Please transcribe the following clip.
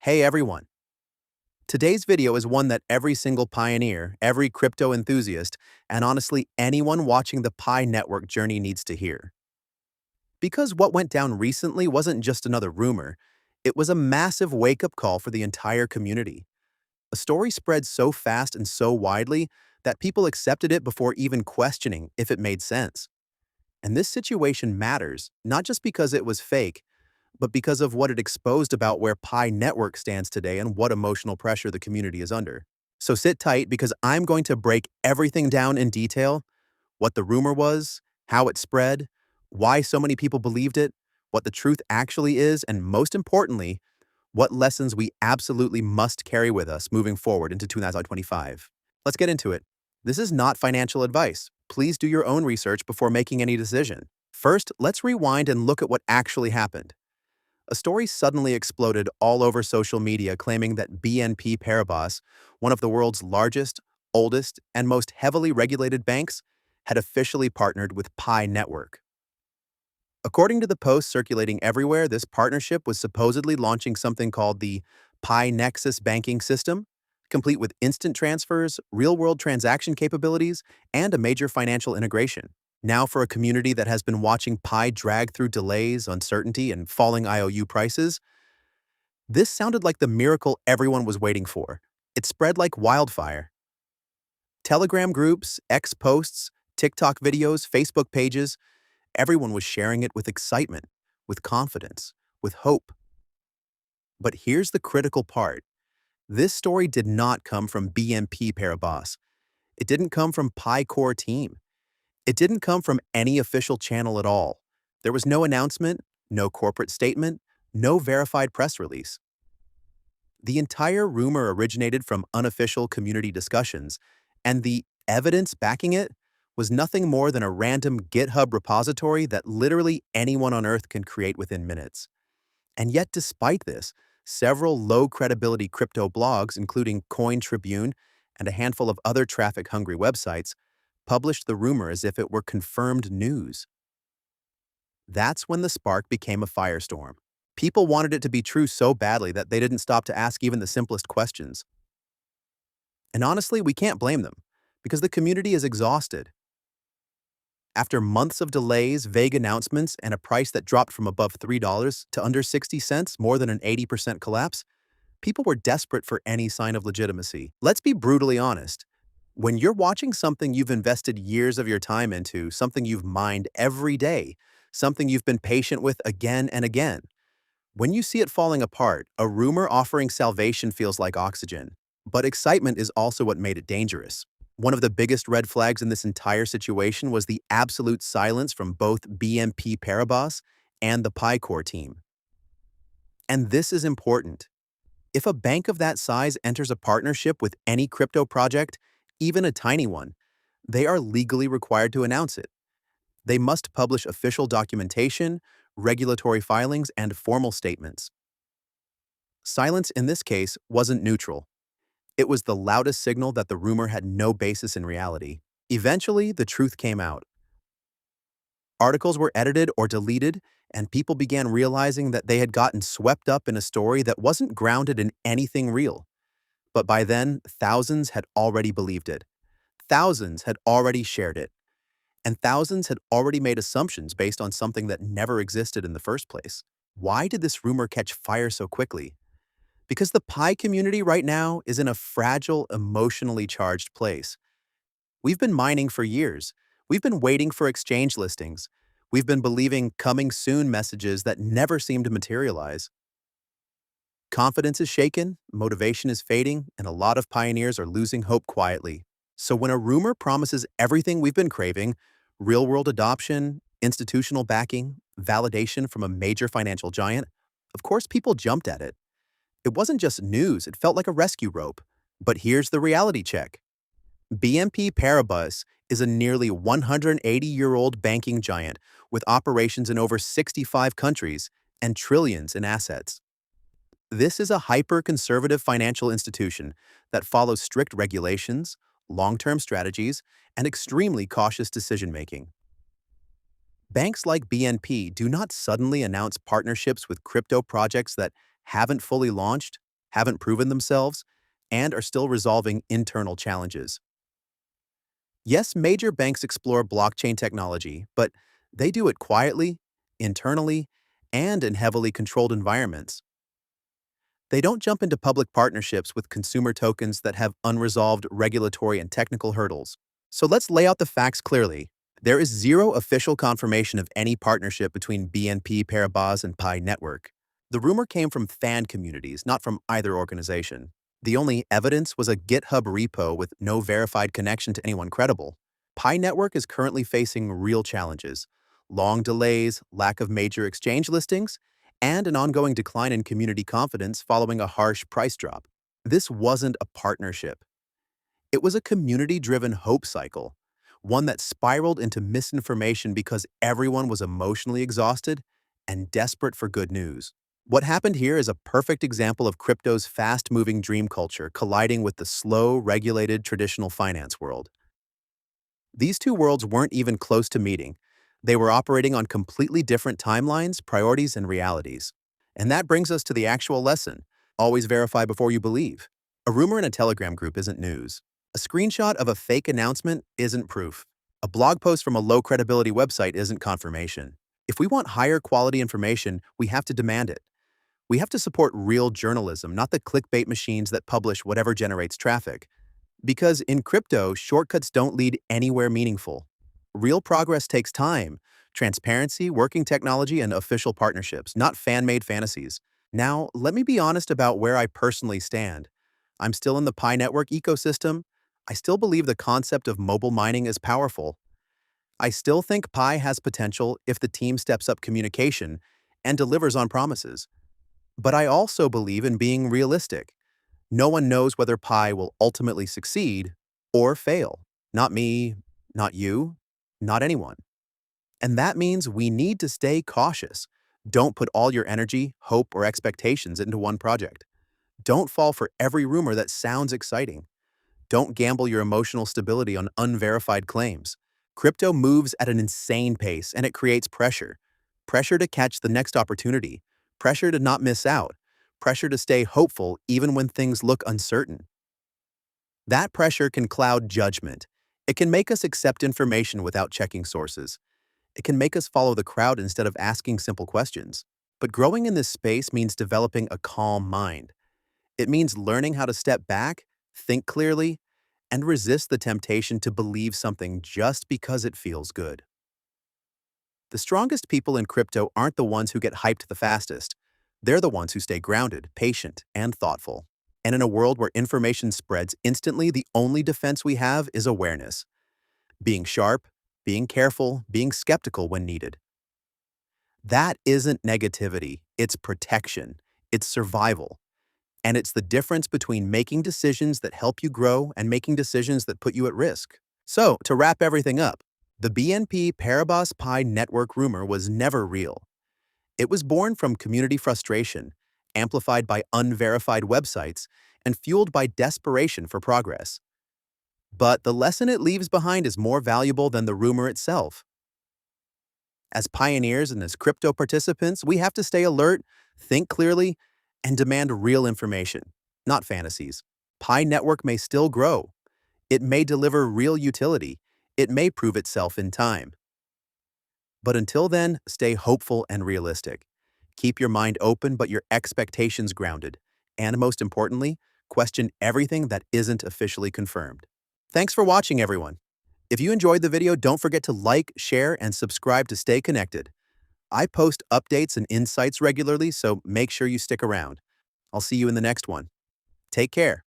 Hey everyone! Today's video is one that every single pioneer, every crypto enthusiast, and honestly anyone watching the Pi network journey needs to hear. Because what went down recently wasn't just another rumor, it was a massive wake-up call for the entire community. A story spread so fast and so widely that people accepted it before even questioning if it made sense. And this situation matters, not just because it was fake, but because of what it exposed about where Pi Network stands today and what emotional pressure the community is under. So sit tight because I'm going to break everything down in detail: what the rumor was, how it spread, why so many people believed it, what the truth actually is, and most importantly, what lessons we absolutely must carry with us moving forward into 2025. Let's get into it. This is not financial advice. Please do your own research before making any decision. First, let's rewind and look at what actually happened. A story suddenly exploded all over social media claiming that BNP Paribas, one of the world's largest, oldest, and most heavily regulated banks, had officially partnered with Pi Network. According to the post circulating everywhere, this partnership was supposedly launching something called the Pi Nexus banking system, complete with instant transfers, real-world transaction capabilities, and a major financial integration. Now, for a community that has been watching Pi drag through delays, uncertainty, and falling IOU prices, this sounded like the miracle everyone was waiting for. It spread like wildfire. Telegram groups, X posts, TikTok videos, Facebook pages, everyone was sharing it with excitement, with confidence, with hope. But here's the critical part. This story did not come from BNP Paribas. It didn't come from Pi Core team. It didn't come from any official channel at all. There was no announcement, no corporate statement, no verified press release. The entire rumor originated from unofficial community discussions, and the evidence backing it was nothing more than a random GitHub repository that literally anyone on Earth can create within minutes. And yet, despite this, several low-credibility crypto blogs, including Coin Tribune and a handful of other traffic-hungry websites, published the rumor as if it were confirmed news. That's when the spark became a firestorm. People wanted it to be true so badly that they didn't stop to ask even the simplest questions. And honestly, we can't blame them, because the community is exhausted. After months of delays, vague announcements, and a price that dropped from above $3 to under 60 cents, more than an 80% collapse, people were desperate for any sign of legitimacy. Let's be brutally honest. When you're watching something you've invested years of your time into, something you've mined every day, something you've been patient with again and again, when you see it falling apart, a rumor offering salvation feels like oxygen. But excitement is also what made it dangerous. One of the biggest red flags in this entire situation was the absolute silence from both BNP Paribas and the PyCore team. And this is important. If a bank of that size enters a partnership with any crypto project, even a tiny one, they are legally required to announce it. They must publish official documentation, regulatory filings, and formal statements. Silence in this case wasn't neutral. It was the loudest signal that the rumor had no basis in reality. Eventually, the truth came out. Articles were edited or deleted, and people began realizing that they had gotten swept up in a story that wasn't grounded in anything real. But by then, thousands had already believed it. Thousands had already shared it. And thousands had already made assumptions based on something that never existed in the first place. Why did this rumor catch fire so quickly? Because the Pi community right now is in a fragile, emotionally charged place. We've been mining for years. We've been waiting for exchange listings. We've been believing coming soon messages that never seem to materialize. Confidence is shaken, motivation is fading, and a lot of pioneers are losing hope quietly. So when a rumor promises everything we've been craving, real-world adoption, institutional backing, validation from a major financial giant, of course people jumped at it. It wasn't just news, it felt like a rescue rope. But here's the reality check. BNP Paribas is a nearly 180-year-old banking giant with operations in over 65 countries and trillions in assets. This is a hyper-conservative financial institution that follows strict regulations, long-term strategies, and extremely cautious decision-making. Banks like BNP do not suddenly announce partnerships with crypto projects that haven't fully launched. haven't proven themselves, and are still resolving internal challenges. Yes, major banks explore blockchain technology, but they do it quietly, internally, and in heavily controlled environments. They don't jump into public partnerships with consumer tokens that have unresolved regulatory and technical hurdles. So let's lay out the facts clearly. There is zero official confirmation of any partnership between BNP Paribas and Pi Network. The rumor came from fan communities, not from either organization. The only evidence was a GitHub repo with no verified connection to anyone credible. Pi Network is currently facing real challenges: long delays, lack of major exchange listings, and an ongoing decline in community confidence following a harsh price drop. This wasn't a partnership. It was a community-driven hope cycle, one that spiraled into misinformation because everyone was emotionally exhausted and desperate for good news. What happened here is a perfect example of crypto's fast-moving dream culture colliding with the slow, regulated traditional finance world. These two worlds weren't even close to meeting. They were operating on completely different timelines, priorities, and realities. And that brings us to the actual lesson. Always verify before you believe. A rumor in a Telegram group isn't news. A screenshot of a fake announcement isn't proof. A blog post from a low-credibility website isn't confirmation. If we want higher quality information, we have to demand it. We have to support real journalism, not the clickbait machines that publish whatever generates traffic. Because in crypto, shortcuts don't lead anywhere meaningful. Real progress takes time, transparency, working technology, and official partnerships, not fan-made fantasies. Now, let me be honest about where I personally stand. I'm still in the Pi Network ecosystem. I still believe the concept of mobile mining is powerful. I still think Pi has potential if the team steps up communication and delivers on promises. But I also believe in being realistic. No one knows whether Pi will ultimately succeed or fail. Not me, not you, not anyone. And that means we need to stay cautious. Don't put all your energy, hope, or expectations into one project. Don't fall for every rumor that sounds exciting. Don't gamble your emotional stability on unverified claims. Crypto moves at an insane pace, and it creates pressure. Pressure to catch the next opportunity. Pressure to not miss out. Pressure to stay hopeful even when things look uncertain. That pressure can cloud judgment. It can make us accept information without checking sources. It can make us follow the crowd instead of asking simple questions. But growing in this space means developing a calm mind. It means learning how to step back, think clearly, and resist the temptation to believe something just because it feels good. The strongest people in crypto aren't the ones who get hyped the fastest. They're the ones who stay grounded, patient, and thoughtful. And in a world where information spreads instantly, the only defense we have is awareness. Being sharp, being careful, being skeptical when needed. That isn't negativity, it's protection, it's survival. And it's the difference between making decisions that help you grow and making decisions that put you at risk. So, to wrap everything up, the BNP Paribas Pi network rumor was never real. It was born from community frustration, amplified by unverified websites, and fueled by desperation for progress. But the lesson it leaves behind is more valuable than the rumor itself. As pioneers and as crypto participants, we have to stay alert, think clearly, and demand real information, not fantasies. Pi Network may still grow. It may deliver real utility. It may prove itself in time. But until then, stay hopeful and realistic. Keep your mind open but your expectations grounded. And most importantly, question everything that isn't officially confirmed. Thanks for watching, everyone. If you enjoyed the video, don't forget to like, share, and subscribe to stay connected. I post updates and insights regularly, so make sure you stick around. I'll see you in the next one. Take care.